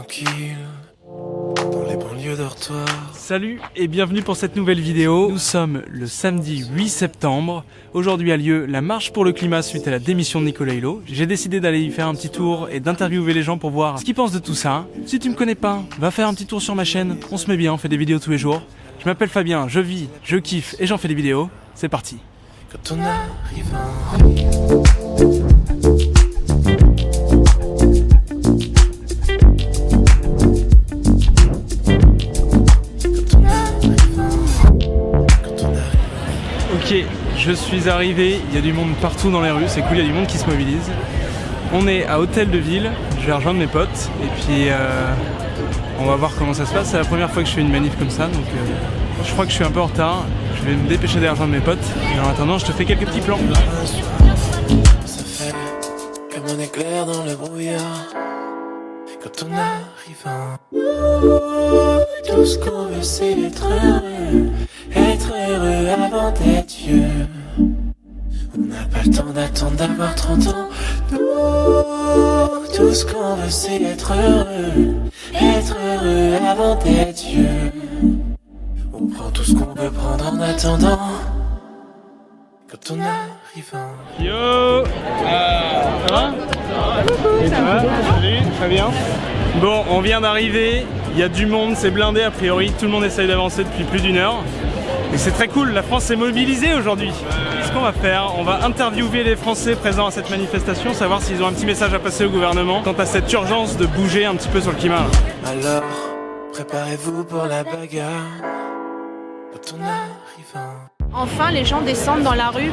tranquille dans les banlieues dortoirs. Salut et bienvenue pour cette nouvelle vidéo. Nous sommes le samedi 8 septembre. Aujourd'hui a lieu la marche pour le climat suite à la démission de Nicolas Hulot. J'ai décidé d'aller y faire un petit tour et d'interviewer les gens pour voir ce qu'ils pensent de tout ça. Si tu me connais pas, va faire un petit tour sur ma chaîne. On se met bien, on fait des vidéos tous les jours. Je m'appelle Fabien, je vis, je kiffe et j'en fais des vidéos. C'est parti. Quand on arrive Ok, je suis arrivé, il y a du monde partout dans les rues, c'est cool, il y a du monde qui se mobilise. On est à Hôtel de Ville, je vais rejoindre mes potes et puis on va voir comment ça se passe. C'est la première fois que je fais une manif comme ça, donc je crois que je suis un peu en retard. Je vais me dépêcher d'aller rejoindre mes potes et en attendant je te fais quelques petits plans. ça fait comme un éclair dans le brouillard. Quand on arrive tout ce qu'on veut c'est être heureux avant d'être vieux. On n'a pas le temps d'attendre d'avoir 30 ans. Tout ce qu'on veut c'est être heureux avant d'être vieux. On prend tout ce qu'on veut prendre en attendant. Quand on arrive Yo ça va? Oui, ça va? Salut, très bien. Bon, on vient d'arriver, il y a du monde, c'est blindé a priori, tout le monde essaye d'avancer depuis plus d'une heure. Et c'est très cool, la France s'est mobilisée aujourd'hui. Ce qu'on va faire, on va interviewer les Français présents à cette manifestation, savoir s'ils ont un petit message à passer au gouvernement quant à cette urgence de bouger un petit peu sur le climat. Alors, préparez-vous pour la bagarre. Quand on arrive Enfin, les gens descendent dans la rue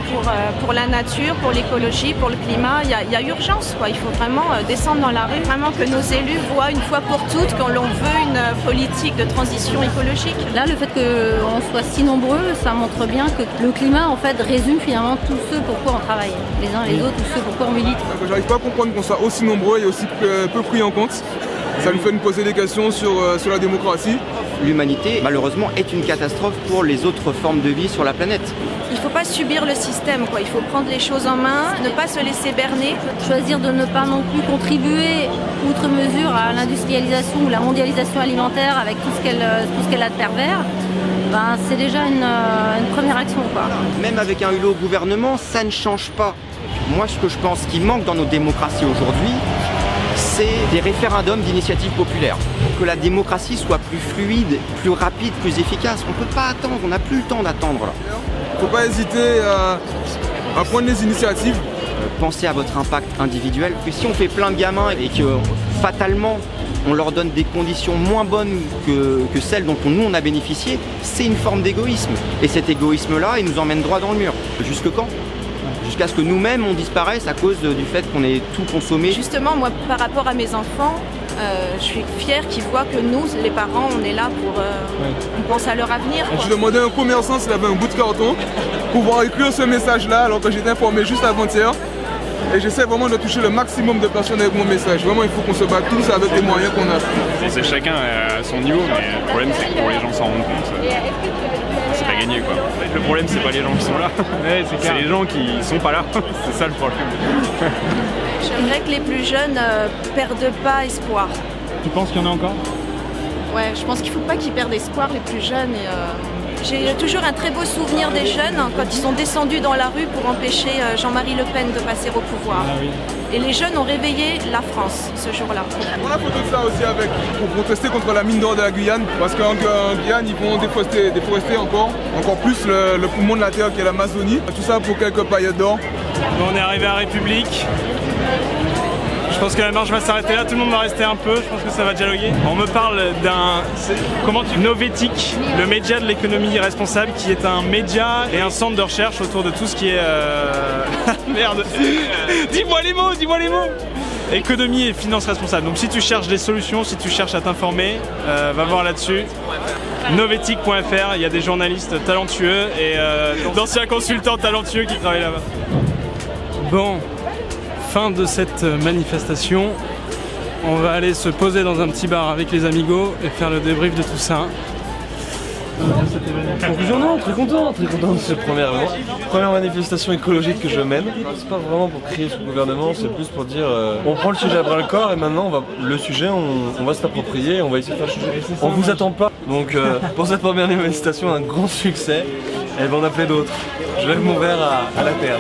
pour la nature, pour l'écologie, pour le climat. Il y a urgence, quoi. Il faut vraiment descendre dans la rue, vraiment que nos élus voient une fois pour toutes qu'on veut une politique de transition écologique. Là, le fait qu'on soit si nombreux, ça montre bien que le climat, en fait, résume finalement tous ceux pourquoi on travaille, les uns les autres, tous ceux pourquoi on milite. J'arrive pas à comprendre qu'on soit aussi nombreux et aussi peu pris en compte. Ça nous fait nous poser des questions sur la démocratie. L'humanité, malheureusement, est une catastrophe pour les autres formes de vie sur la planète. Il ne faut pas subir le système, quoi. Il faut prendre les choses en main, ne pas se laisser berner. Choisir de ne pas non plus contribuer outre mesure à l'industrialisation ou la mondialisation alimentaire avec tout ce qu'elle a de pervers, ben, c'est déjà une première action, quoi. Même avec un Hulot au gouvernement, ça ne change pas. Moi, ce que je pense qui manque dans nos démocraties aujourd'hui, c'est des référendums d'initiative populaire. Pour que la démocratie soit plus fluide, plus rapide, plus efficace. On ne peut pas attendre, on n'a plus le temps d'attendre là. Il ne faut pas hésiter à prendre des initiatives. Pensez à votre impact individuel. Que si on fait plein de gamins et que fatalement on leur donne des conditions moins bonnes que celles dont nous on a bénéficié, c'est une forme d'égoïsme. Et cet égoïsme-là, il nous emmène droit dans le mur. Jusque quand ? Jusqu'à ce que nous-mêmes on disparaisse à cause du fait qu'on ait tout consommé. Justement, moi, par rapport à mes enfants, je suis fière qu'ils voient que nous, les parents, on est là pour... on pense à leur avenir, quoi. Je demandais à un commerçant s'il avait un bout de carton pour pouvoir écrire ce message-là alors que j'étais informé juste avant-hier. Et j'essaie vraiment de toucher le maximum de personnes avec mon message. Vraiment, il faut qu'on se batte tous avec les moyens qu'on a. C'est chacun à son niveau, mais le problème c'est que pour les gens s'en rendent compte, c'est pas gagné quoi. Le problème c'est pas les gens qui sont là, c'est les gens qui sont pas là, c'est ça le problème. J'aimerais que les plus jeunes perdent pas espoir. Tu penses qu'il y en a encore? Ouais, je pense qu'il faut pas qu'ils perdent espoir, les plus jeunes. J'ai toujours un très beau souvenir des jeunes quand ils sont descendus dans la rue pour empêcher Jean-Marie Le Pen de passer au pouvoir. Ah oui. Et les jeunes ont réveillé la France ce jour-là. On a photo de ça aussi pour protester contre la mine d'or de la Guyane. Parce qu'en Guyane, ils vont déforester encore plus le poumon de la terre qui est l'Amazonie. Tout ça pour quelques paillettes d'or. Bon, on est arrivé à République. Je pense que la marche va s'arrêter là, tout le monde va rester un peu, je pense que ça va dialoguer. On me parle Novetic, le média de l'économie responsable, qui est un média et un centre de recherche autour de tout ce qui est... Merde. Dis-moi les mots. Économie et finances responsables. Donc si tu cherches des solutions, si tu cherches à t'informer, va voir là-dessus. Novetic.fr, il y a des journalistes talentueux et d'anciens consultants talentueux qui travaillent là-bas. Bon. Fin de cette manifestation, on va aller se poser dans un petit bar avec les amigos et faire le débrief de tout ça. Conclusion, non, très content de cette première manifestation écologique que je mène. C'est pas vraiment pour crier sur le gouvernement, c'est plus pour dire on prend le sujet à bras le corps et maintenant on va se l'approprier, on va essayer de faire le sujet. On vous attend pas. Donc pour cette première manifestation, un grand succès, et on va en appeler d'autres. Je lève mon verre à la terre.